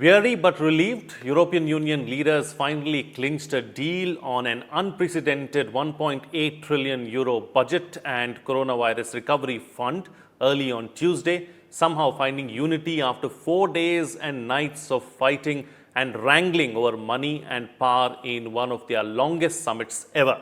Weary but relieved, European Union leaders finally clinched a deal on an unprecedented €1.8 trillion budget and coronavirus recovery fund early on Tuesday, somehow finding unity after 4 days and nights of fighting and wrangling over money and power in one of their longest summits ever.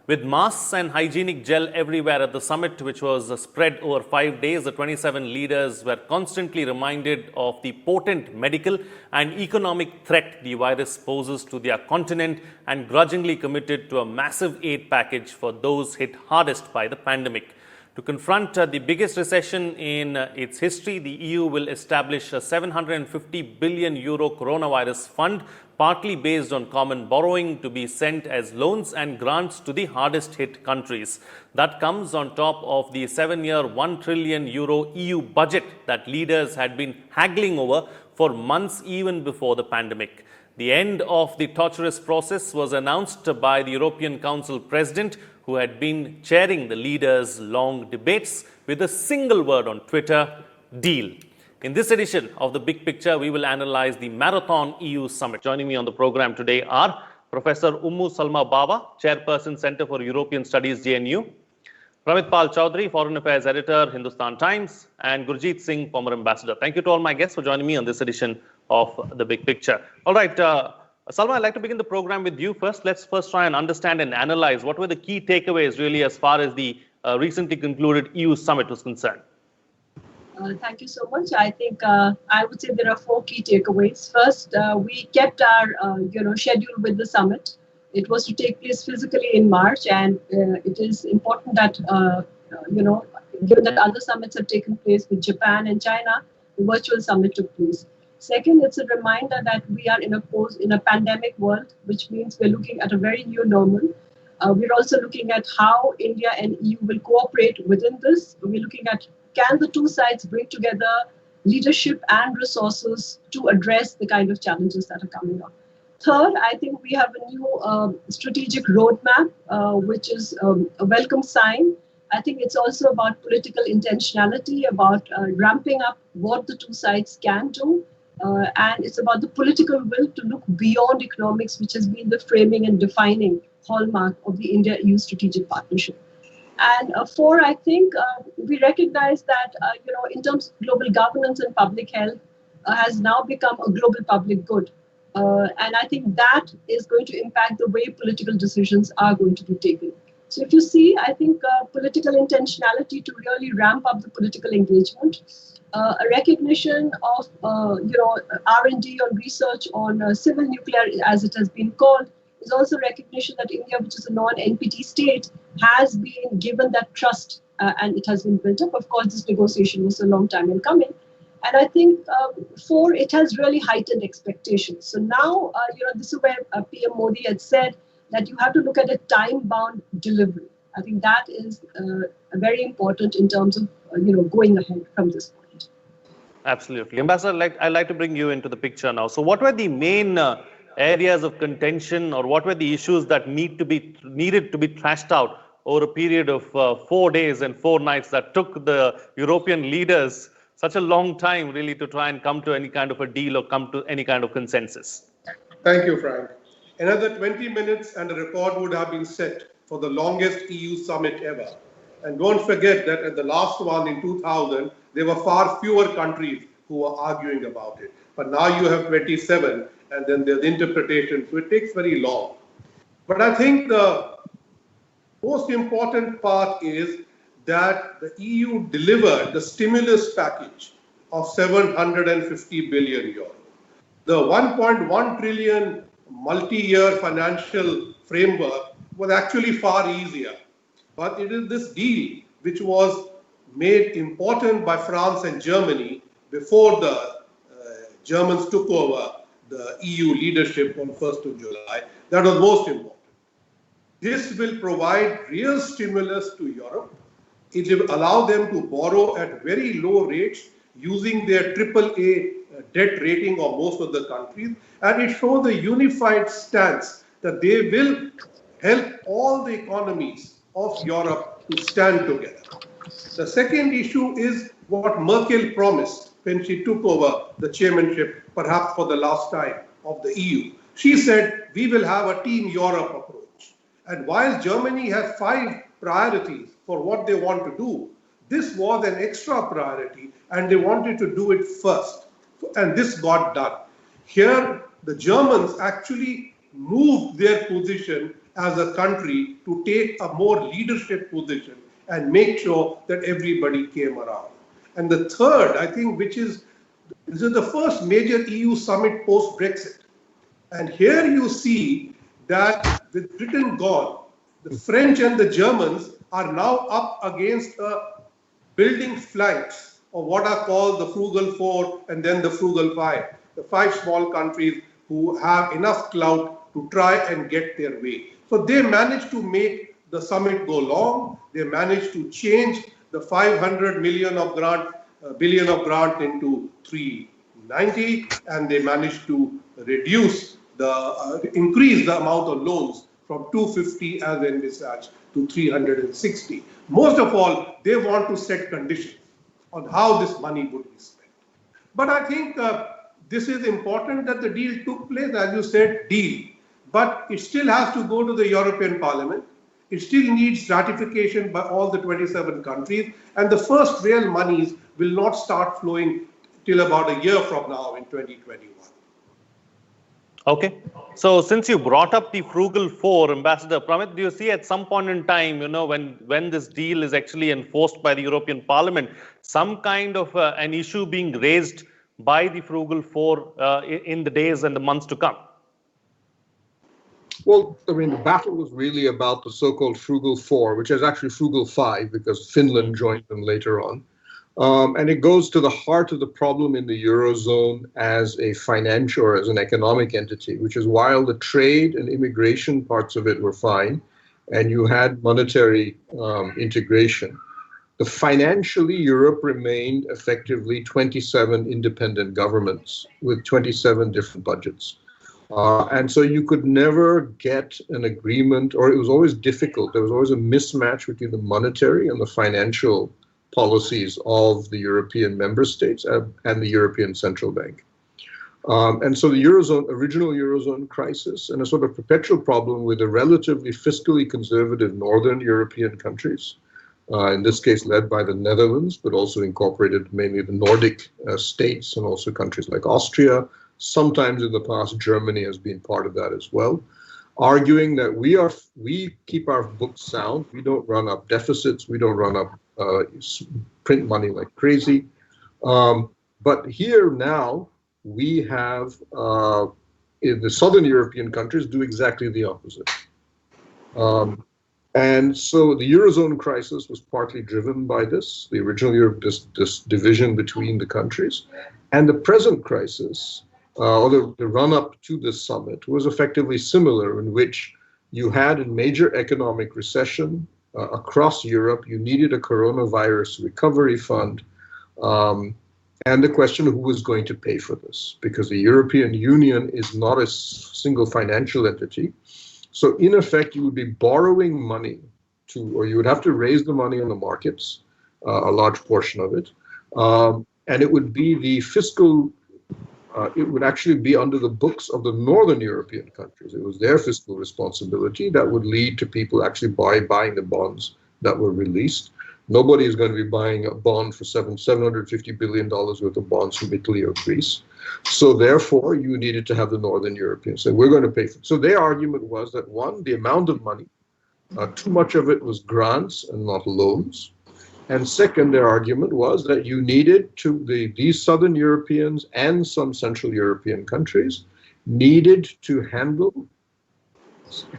With masks and hygienic gel everywhere at the summit, which was spread over 5 days, the 27 leaders were constantly reminded of the potent medical and economic threat the virus poses to their continent and grudgingly committed to a massive aid package for those hit hardest by the pandemic. To confront the biggest recession in its history, the EU will establish a €750 billion coronavirus fund, partly based on common borrowing to be sent as loans and grants to the hardest hit countries. That comes on top of the 7-year €1 trillion EU budget that leaders had been haggling over for months even before the pandemic. The end of the torturous process was announced by the European Council President, who had been chairing the leaders' long debates, with a single word on Twitter: deal. In this edition of The Big Picture, we will analyze the Marathon EU Summit. Joining me on the program today are Professor Ummu Salma Baba, Chairperson, Center for European Studies, JNU; Pramit Pal Chaudhary, Foreign Affairs Editor, Hindustan Times; and Gurjeet Singh, former Ambassador. Thank you to all my guests for joining me on this edition of The Big Picture. All right, Salma, I'd like to begin the program with you first. Let's first try and understand and analyze what were the key takeaways really as far as the recently concluded EU summit was concerned. Thank you so much. I think I would say there are 4 key takeaways. First, we kept our schedule with the summit. It was to take place physically in March, and it is important that given that other summits have taken place with Japan and China, the virtual summit took place. Second, it's a reminder that we are in a pandemic world, which means we're looking at a very new normal. We're also looking at how India and EU will cooperate within this. We're looking at, can the two sides bring together leadership and resources to address the kind of challenges that are coming up. Third, I think we have a new strategic roadmap, which is a welcome sign. I think it's also about political intentionality, about ramping up what the two sides can do. And it's about the political will to look beyond economics, which has been the framing and defining hallmark of the India-EU strategic partnership. And 4, I think we recognize that, in terms of global governance and public health, has now become a global public good. And I think that is going to impact the way political decisions are going to be taken. So if you see, I think political intentionality to really ramp up the political engagement, a recognition of R&D on research on civil nuclear, as it has been called, is also recognition that India, which is a non-NPT state, has been given that trust and it has been built up. Of course, this negotiation was a long time in coming. And I think 4, it has really heightened expectations. So now, this is where PM Modi had said that you have to look at a time-bound delivery. I think that is very important in terms of, going ahead from this point. Absolutely. Ambassador, I'd like to bring you into the picture now. So what were the main areas of contention, or what were the issues that needed to be thrashed out over a period of 4 days and 4 nights that took the European leaders such a long time really to try and come to any kind of a deal or come to any kind of consensus? Thank you, Frank. Another 20 minutes and a record would have been set for the longest EU summit ever. And don't forget that at the last one in 2000, there were far fewer countries who were arguing about it. But now you have 27, and then there's interpretation, so it takes very long. But I think the most important part is that the EU delivered the stimulus package of €750 billion. The 1.1 trillion multi-year financial framework was actually far easier. But it is this deal which was made important by France and Germany before the Germans took over the EU leadership on 1st of July. That was most important. This will provide real stimulus to Europe. It will allow them to borrow at very low rates using their AAA debt rating of most of the countries. And it shows a unified stance that they will help all the economies of Europe to stand together. The second issue is what Merkel promised, when she took over the chairmanship, perhaps for the last time, of the EU. She said, we will have a Team Europe approach. And while Germany has 5 priorities for what they want to do, this was an extra priority and they wanted to do it first. And this got done. Here, the Germans actually moved their position as a country to take a more leadership position and make sure that everybody came around. And the third, I think, this is the first major EU summit post-Brexit. And here you see that with Britain gone, the French and the Germans are now up against building flanks of what are called the Frugal Four and then the Frugal Five, the 5 small countries who have enough clout to try and get their way. So they managed to make the summit go long. They managed to change the 500 billion of grant into 390, and they managed to increase the amount of loans from 250 as envisaged to 360. Most of all, they want to set conditions on how this money would be spent. But I think this is important that the deal took place, as you said, deal. But it still has to go to the European Parliament. It still needs ratification by all the 27 countries. And the first real monies will not start flowing till about a year from now in 2021. Okay. So since you brought up the Frugal Four, Ambassador Pramit, do you see at some point in time, when this deal is actually enforced by the European Parliament, some kind of an issue being raised by the Frugal Four in the days and the months to come? Well, I mean, the battle was really about the so-called Frugal Four, which is actually Frugal Five because Finland joined them later on. And it goes to the heart of the problem in the Eurozone as a financial or as an economic entity, which is while the trade and immigration parts of it were fine, and you had monetary integration, financially Europe remained effectively 27 independent governments with 27 different budgets. And so you could never get an agreement, or it was always difficult. There was always a mismatch between the monetary and the financial policies of the European member states and the European Central Bank. And so the original Eurozone crisis and a sort of perpetual problem with the relatively fiscally conservative Northern European countries, in this case led by the Netherlands, but also incorporated mainly the Nordic states and also countries like Austria. Sometimes in the past, Germany has been part of that as well, arguing that we keep our books sound. We don't run up deficits. We don't run up print money like crazy. But here now we have in the Southern European countries do exactly the opposite. And so the Eurozone crisis was partly driven by this, the original this division between the countries, and the present crisis, or the run-up to this summit, was effectively similar, in which you had a major economic recession across Europe. You needed a coronavirus recovery fund, and the question of who was going to pay for this, because the European Union is not a single financial entity. So in effect, you would be borrowing money or you would have to raise the money on the markets, a large portion of it, and it would be the fiscal. It would actually be under the books of the Northern European countries. It was their fiscal responsibility that would lead to people actually buying the bonds that were released. Nobody is going to be buying a bond for $750 billion worth of bonds from Italy or Greece. So therefore, you needed to have the Northern Europeans say, we're going to pay for it. So their argument was that, one, the amount of money, too much of it was grants and not loans. And second, their argument was that you needed these Southern Europeans and some Central European countries needed to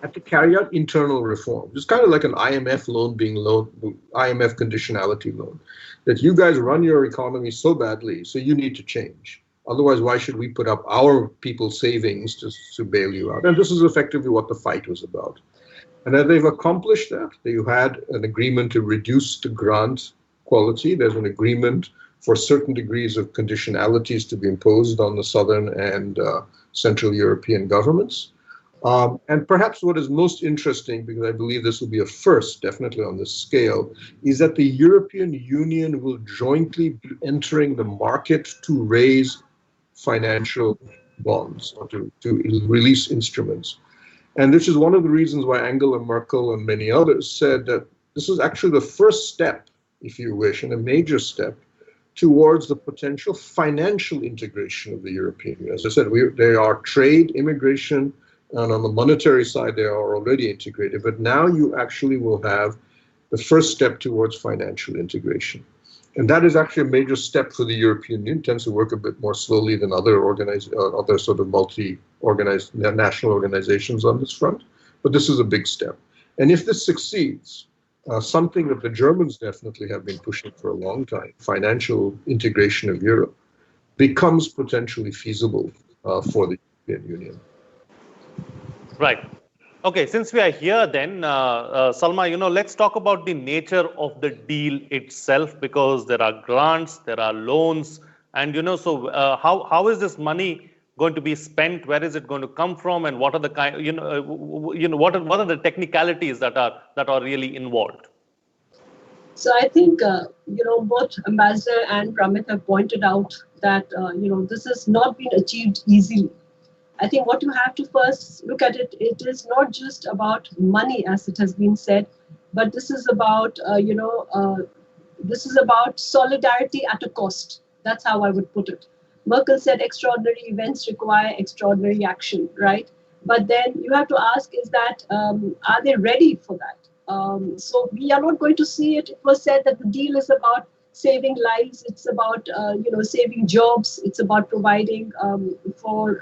had to carry out internal reforms. It's kind of like an IMF loan IMF conditionality loan, that you guys run your economy so badly, so you need to change. Otherwise, why should we put up our people's savings to bail you out? And this is effectively what the fight was about. And that they've accomplished that. You had an agreement to reduce the grant quality. There's an agreement for certain degrees of conditionalities to be imposed on the Southern and Central European governments. And perhaps what is most interesting, because I believe this will be a first, definitely on this scale, is that the European Union will jointly be entering the market to raise financial bonds or to release instruments. And this is one of the reasons why Angela Merkel and many others said that this is actually the first step, if you wish, and a major step towards the potential financial integration of the European Union. As I said, they are trade, immigration, and on the monetary side, they are already integrated. But now you actually will have the first step towards financial integration. And that is actually a major step for the European Union. It tends to work a bit more slowly than other sort of multi-organized national organizations on this front. But this is a big step. And if this succeeds, something that the Germans definitely have been pushing for a long time, financial integration of Europe, becomes potentially feasible for the European Union. Right. Okay, since we are here then, Salma, let's talk about the nature of the deal itself, because there are grants, there are loans, and, so how is this money going to be spent? Where is it going to come from? And what are the what are the technicalities that are really involved? So I think, both Ambassador and Pramit have pointed out that, this has not been achieved easily. I think what you have to first look at it is not just about money, as it has been said, but this is about, this is about solidarity at a cost. That's how I would put it. Merkel said extraordinary events require extraordinary action, right? But then you have to ask, is that, are they ready for that? So we are not going to see it. It was said that the deal is about saving lives. It's about, saving jobs. It's about providing for,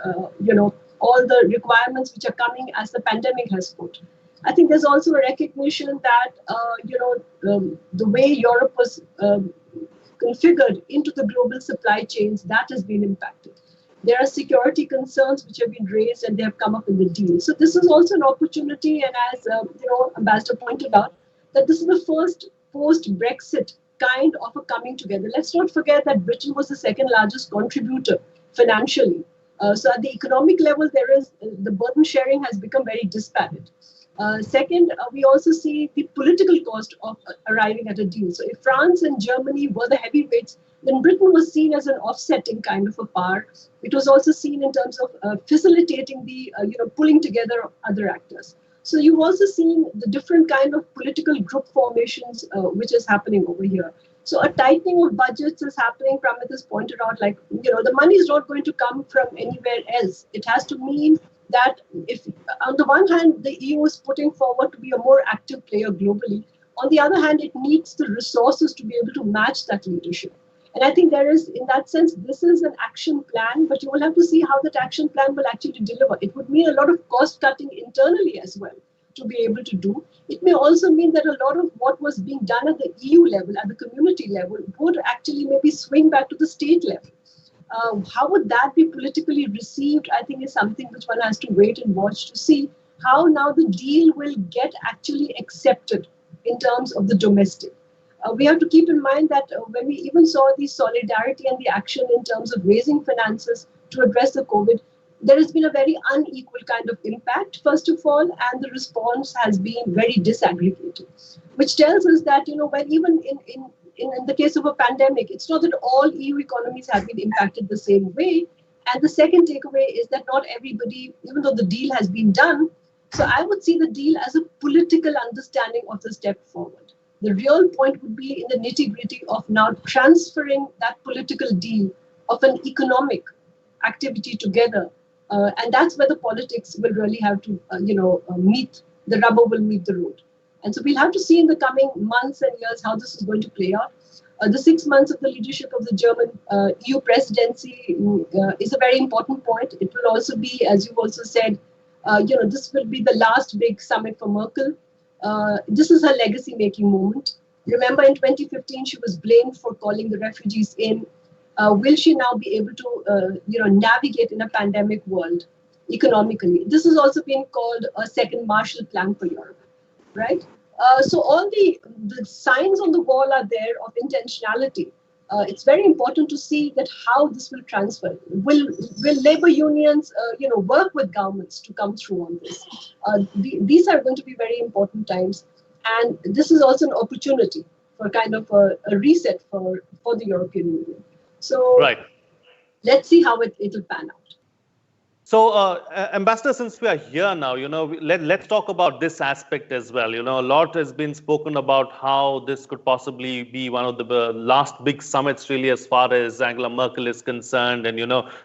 all the requirements which are coming as the pandemic has put. I think there's also a recognition that, the way Europe was configured into the global supply chains, that has been impacted. There are security concerns which have been raised and they have come up in the deal. So this is also an opportunity. And as, Ambassador pointed out, that this is the first post-Brexit kind of a coming together. Let's not forget that Britain was the second largest contributor financially. So at the economic level, the burden sharing has become very disparate. Second, we also see the political cost of arriving at a deal. So if France and Germany were the heavyweights, then Britain was seen as an offsetting kind of a power. It was also seen in terms of facilitating the, pulling together of other actors. So you've also seen the different kind of political group formations which is happening over here. So a tightening of budgets is happening. Pramit has pointed out, the money is not going to come from anywhere else. It has to mean that if, on the one hand, the EU is putting forward to be a more active player globally, on the other hand, it needs the resources to be able to match that leadership. And I think there is, in that sense, this is an action plan, but you will have to see how that action plan will actually deliver. It would mean a lot of cost cutting internally as well to be able to do. It may also mean that a lot of what was being done at the EU level, at the community level, would actually maybe swing back to the state level. How would that be politically received, I think, is something which one has to wait and watch to see how now the deal will get actually accepted in terms of the domestic. We have to keep in mind that when we even saw the solidarity and the action in terms of raising finances to address the COVID, there has been a very unequal kind of impact, first of all, and the response has been very disaggregated, which tells us that, when even in the case of a pandemic, it's not that all EU economies have been impacted the same way. And the second takeaway is that not everybody, even though the deal has been done, so I would see the deal as a political understanding of the step forward. The real point would be in the nitty-gritty of now transferring that political deal of an economic activity together. And that's where the politics will really have to, meet, the rubber will meet the road. And so we'll have to see in the coming months and years how this is going to play out. The 6 months of the leadership of the German EU presidency is a very important point. It will also be, as you've also said, this will be the last big summit for Merkel. This is her legacy-making moment. Remember, in 2015, she was blamed for calling the refugees in. Will she now be able to, navigate in a pandemic world economically? This has also been called a second Marshall Plan for Europe, right? So all the signs on the wall are there of intentionality. it's very important to see that how this will transfer. Will labor unions, work with governments to come through on this? These are going to be very important times, and this is also an opportunity for kind of a reset for the European Union. So Right. let's see how it'll pan out. So, Ambassador, since we are here now, let's talk about this aspect as well. A lot has been spoken about how this could possibly be one of the last big summits, really, as far as Angela Merkel is concerned. And,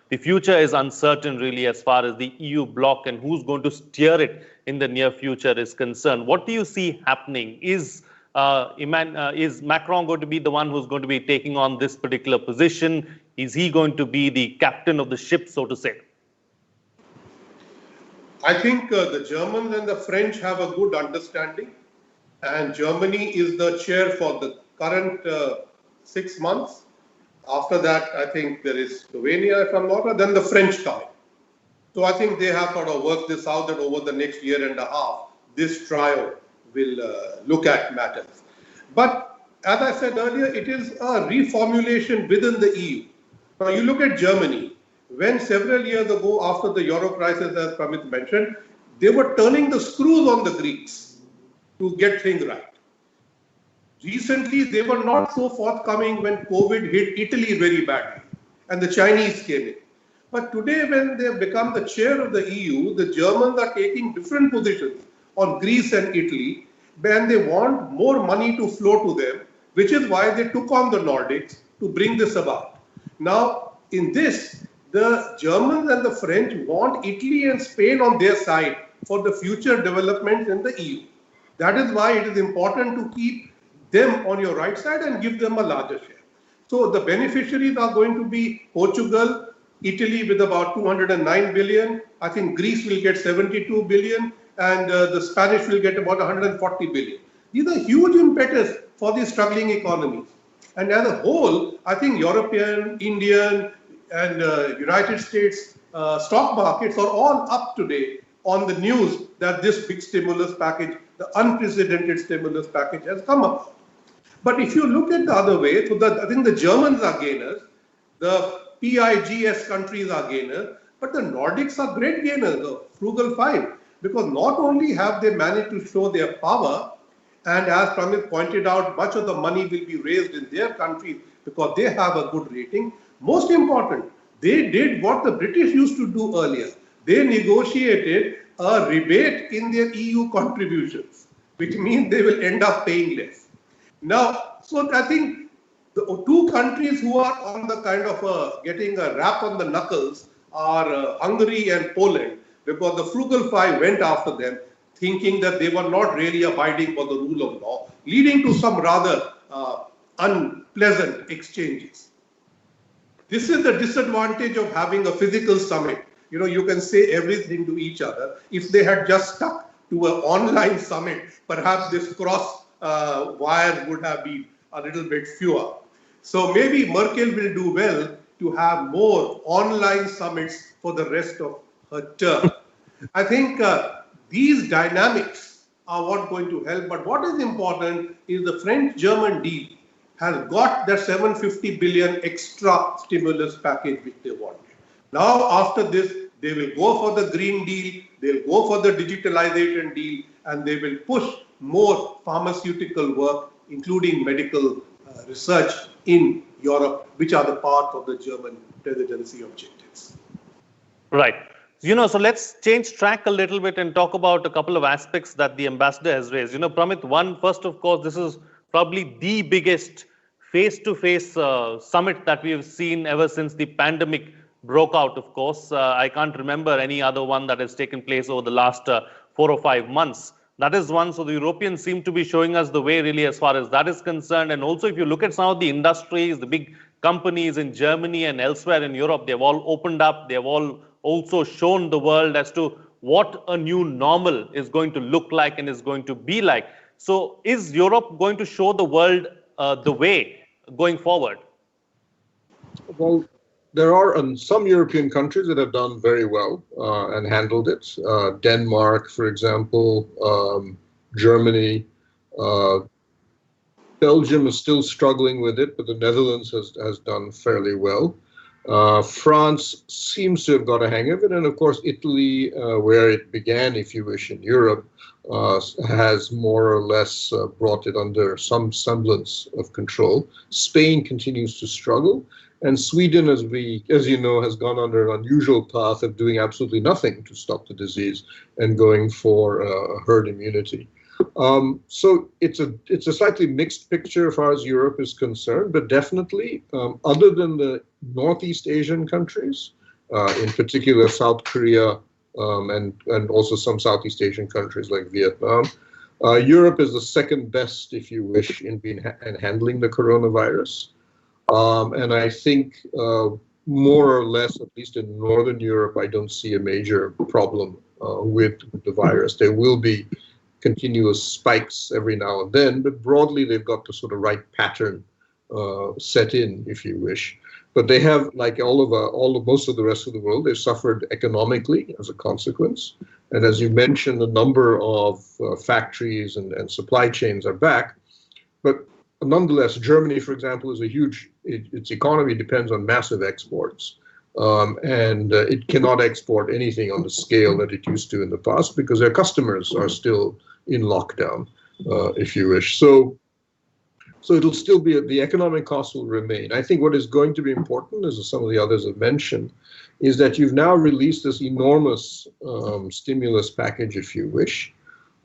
the future is uncertain, really, as far as the EU bloc and who's going to steer it in the near future is concerned. What do you see happening? Is Macron going to be the one who's going to be taking on this particular position? Is he going to be the captain of the ship, so to say? I think the Germans and the French have a good understanding, and Germany is the chair for the current 6 months. After that, I think there is Slovenia, if I'm not wrong, then the French coming. So I think they have sort of worked this out that over the next year and a half, this trio will look at matters. But as I said earlier, it is a reformulation within the EU. Now you look at Germany. When several years ago, after the Euro crisis, as Pramit mentioned, they were turning the screws on the Greeks to get things right. Recently, they were not so forthcoming when COVID hit Italy very badly, and the Chinese came in. But today, when they have become the chair of the EU, the Germans are taking different positions on Greece and Italy, and they want more money to flow to them, which is why they took on the Nordics to bring this about. Now, in this, the Germans and the French want Italy and Spain on their side for the future developments in the EU. That is why it is important to keep them on your right side and give them a larger share. So the beneficiaries are going to be Portugal, Italy with about 209 billion. I think Greece will get 72 billion, and the Spanish will get about 140 billion. These are huge impetus for these struggling economies. And as a whole, I think European, Indian, and United States stock markets are all up today on the news that this big stimulus package, the unprecedented stimulus package, has come up. But if you look at the other way, so I think the Germans are gainers, the PIGS countries are gainers, but the Nordics are great gainers, the Frugal Five, because not only have they managed to show their power, and as Pramit pointed out, much of the money will be raised in their countries because they have a good rating. Most important, they did what the British used to do earlier. They negotiated a rebate in their EU contributions, which means they will end up paying less. Now, so I think the two countries who are on the kind of getting a rap on the knuckles are Hungary and Poland, because the Frugal Five went after them, thinking that they were not really abiding by the rule of law, leading to some rather unpleasant exchanges. This is the disadvantage of having a physical summit. You can say everything to each other. If they had just stuck to an online summit, perhaps this cross wires would have been a little bit fewer. So maybe Merkel will do well to have more online summits for the rest of her term. I think these dynamics are what going to help. But what is important is the French-German deal has got the 750 billion extra stimulus package which they wanted. Now, after this, they will go for the Green Deal, they'll go for the digitalization deal, and they will push more pharmaceutical work, including medical research in Europe, which are the part of the German presidency objectives. Right. So let's change track a little bit and talk about a couple of aspects that the ambassador has raised. Pramit, one, first, of course, this is probably the biggest face-to-face summit that we have seen ever since the pandemic broke out, of course. I can't remember any other one that has taken place over the last 4 or 5 months. That is one. So the Europeans seem to be showing us the way, really, as far as that is concerned. And also, if you look at some of the industries, the big companies in Germany and elsewhere in Europe, they've all opened up. They've all also shown the world as to what a new normal is going to look like and is going to be like. So is Europe going to show the world the way going forward? Well, there are some European countries that have done very well and handled it. Denmark, for example, Germany, Belgium is still struggling with it, but the Netherlands has done fairly well. France seems to have got a hang of it, and of course Italy, where it began, if you wish, in Europe, has more or less brought it under some semblance of control. Spain continues to struggle, and Sweden, as you know, has gone under an unusual path of doing absolutely nothing to stop the disease and going for herd immunity. So it's a slightly mixed picture as far as Europe is concerned, but definitely, other than the Northeast Asian countries, in particular South Korea, and also some Southeast Asian countries like Vietnam, Europe is the second best, if you wish, in handling the coronavirus. And I think more or less, at least in Northern Europe, I don't see a major problem with the virus. There will be continuous spikes every now and then, but broadly they've got the sort of right pattern set in, if you wish. But they have, like most of the rest of the world, they've suffered economically as a consequence. And as you mentioned, a number of factories and supply chains are back. But nonetheless, Germany, for example, is its economy depends on massive exports. And it cannot export anything on the scale that it used to in the past because their customers are still in lockdown, if you wish. So it'll still be, the economic costs will remain. I think what is going to be important, as some of the others have mentioned, is that you've now released this enormous stimulus package, if you wish.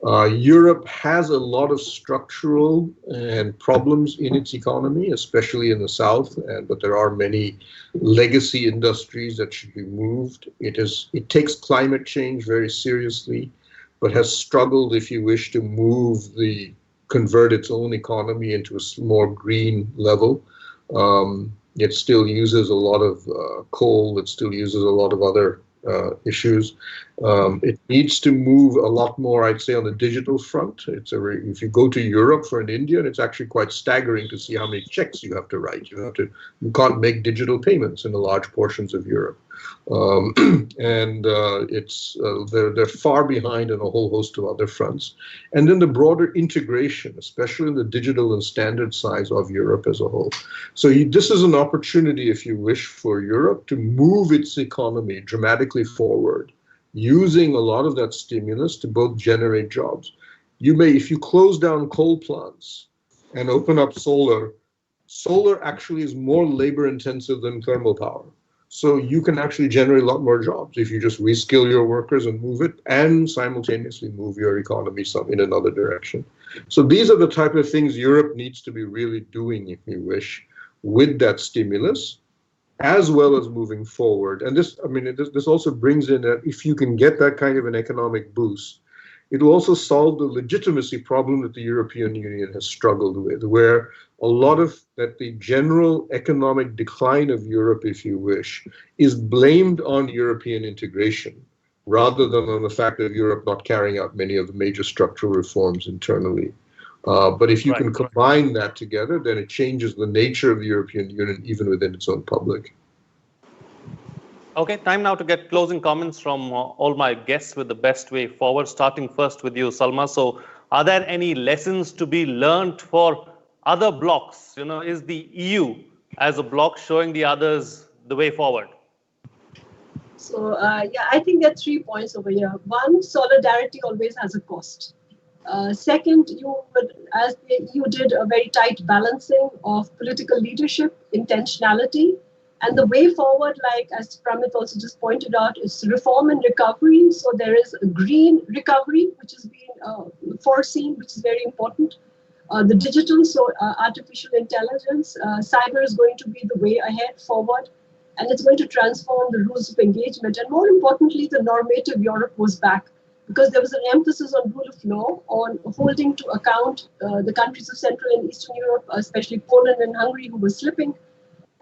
Europe has a lot of structural and problems in its economy, especially in the south, but there are many legacy industries that should be moved. It takes climate change very seriously, but has struggled, if you wish, to convert its own economy into a more green level. It still uses a lot of coal. It still uses a lot of other issues. It needs to move a lot more, I'd say, on the digital front. If you go to Europe for an Indian, it's actually quite staggering to see how many checks you have to write. You can't make digital payments in the large portions of Europe. And they're far behind on a whole host of other fronts. And then the broader integration, especially in the digital and standard size of Europe as a whole. So this is an opportunity, if you wish, for Europe to move its economy dramatically forward, using a lot of that stimulus to both generate jobs. If you close down coal plants and open up solar actually is more labor intensive than thermal power. So you can actually generate a lot more jobs if you just reskill your workers and move it, and simultaneously move your economy in another direction. So these are the type of things Europe needs to be really doing, if you wish, with that stimulus, as well as moving forward. And this also brings in that if you can get that kind of an economic boost, it will also solve the legitimacy problem that the European Union has struggled with, where a lot of the general economic decline of Europe, if you wish, is blamed on European integration, rather than on the fact of Europe not carrying out many of the major structural reforms internally. But if you can combine that together, then it changes the nature of the European Union, even within its own public. Okay, time now to get closing comments from all my guests with the best way forward, starting first with you, Salma. So are there any lessons to be learned for other blocks? Is the EU as a bloc showing the others the way forward? So, I think there are 3 points over here. One, solidarity always has a cost. Second, as the EU did, a very tight balancing of political leadership, intentionality, and the way forward, like as Pramit also just pointed out, is reform and recovery. So there is a green recovery, which is being foreseen, which is very important. The digital, so artificial intelligence, cyber is going to be the way ahead forward, and it's going to transform the rules of engagement. And more importantly, the normative Europe was back, because there was an emphasis on rule of law, on holding to account the countries of Central and Eastern Europe, especially Poland and Hungary, who were slipping.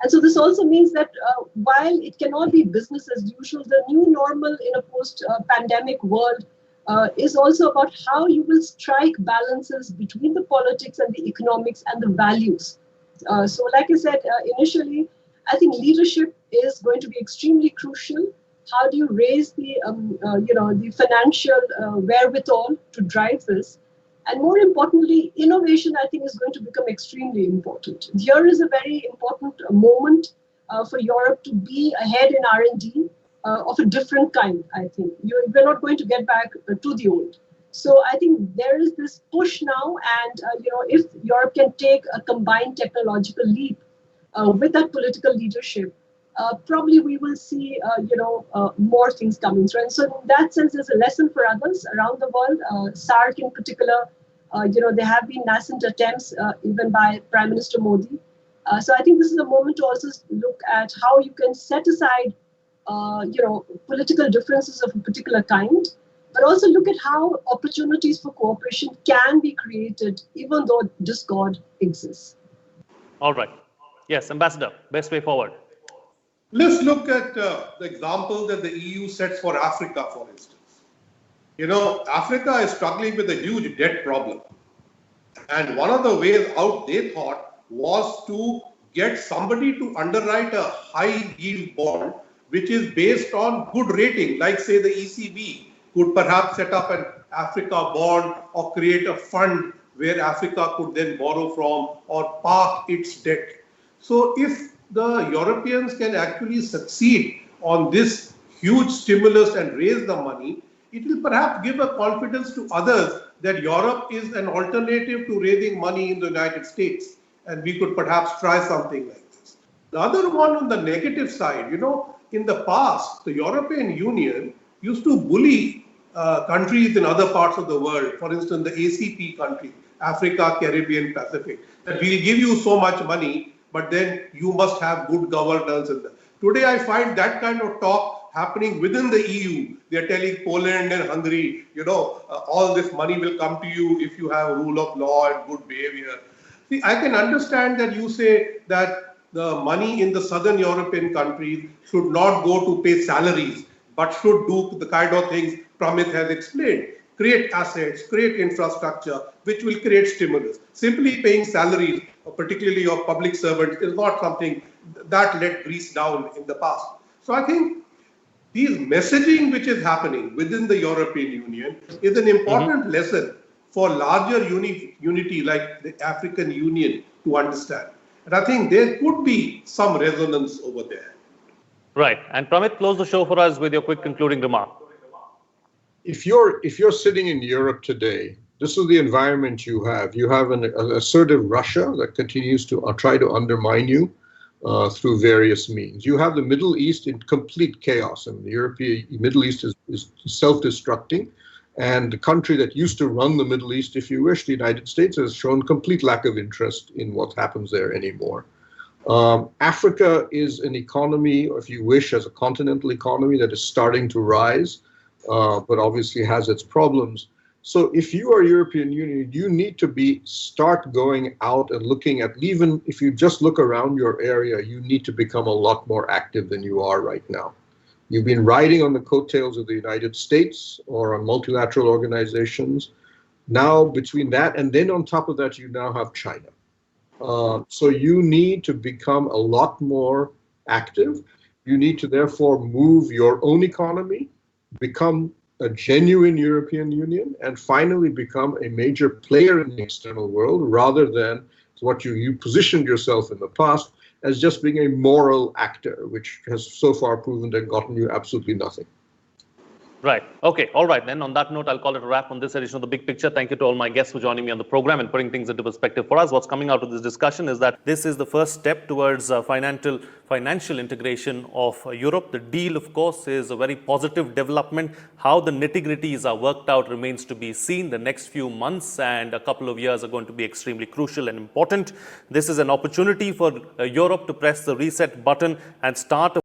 And so this also means that while it cannot be business as usual, the new normal in a post-pandemic world is also about how you will strike balances between the politics and the economics and the values. So like I said initially, I think leadership is going to be extremely crucial. How do you raise the financial wherewithal to drive this? And more importantly, innovation, I think, is going to become extremely important. Here is a very important moment for Europe to be ahead in R&D of a different kind, I think. We're not going to get back to the old. So I think there is this push now, and if Europe can take a combined technological leap with that political leadership, probably we will see more things coming through. And so in that sense, there's a lesson for others around the world. SAARC in particular, there have been nascent attempts even by Prime Minister Modi. So I think this is a moment to also look at how you can set aside political differences of a particular kind, but also look at how opportunities for cooperation can be created even though discord exists. All right. Yes, Ambassador, best way forward. Let's look at the example that the EU sets for Africa, for instance. Africa is struggling with a huge debt problem. And one of the ways out, they thought, was to get somebody to underwrite a high yield bond, which is based on good rating, like say the ECB could perhaps set up an Africa bond or create a fund where Africa could then borrow from or park its debt. So if the Europeans can actually succeed on this huge stimulus and raise the money, it will perhaps give a confidence to others that Europe is an alternative to raising money in the United States, and we could perhaps try something like this. The other one on the negative side, in the past, the European Union used to bully countries in other parts of the world, for instance, the ACP countries, Africa, Caribbean, Pacific, that we'll give you so much money, but then you must have good governance. Today, I find that kind of talk happening within the EU. They're telling Poland and Hungary, all this money will come to you if you have rule of law and good behavior. See, I can understand that you say that the money in the southern European countries should not go to pay salaries, but should do the kind of things Pramit has explained. Create assets, create infrastructure, which will create stimulus. Simply paying salaries, particularly of public servants, is not something that let Greece down in the past. So I think these messaging which is happening within the European Union is an important lesson for larger unity like the African Union to understand. And I think there could be some resonance over there. Right. And Pramit, close the show for us with your quick concluding remark. If you're sitting in Europe today, this is the environment you have. You have an assertive Russia that continues to try to undermine you through various means. You have the Middle East in complete chaos, and the Middle East is self-destructing. And the country that used to run the Middle East, if you wish, the United States, has shown complete lack of interest in what happens there anymore. Africa is an economy, or if you wish, as a continental economy that is starting to rise, but obviously has its problems. So if you are European Union, you need to start going out and looking at, even if you just look around your area, you need to become a lot more active than you are right now. You've been riding on the coattails of the United States or on multilateral organizations. Now, between that and then on top of that, you now have China. So you need to become a lot more active. You need to therefore move your own economy, become a genuine European Union, and finally become a major player in the external world, rather than what you positioned yourself in the past as just being a moral actor, which has so far proven to have gotten you absolutely nothing. Right. Okay. All right. Then on that note, I'll call it a wrap on this edition of The Big Picture. Thank you to all my guests for joining me on the program and putting things into perspective for us. What's coming out of this discussion is that this is the first step towards financial integration of Europe. The deal, of course, is a very positive development. How the nitty-gritties are worked out remains to be seen. The next few months and a couple of years are going to be extremely crucial and important. This is an opportunity for Europe to press the reset button and start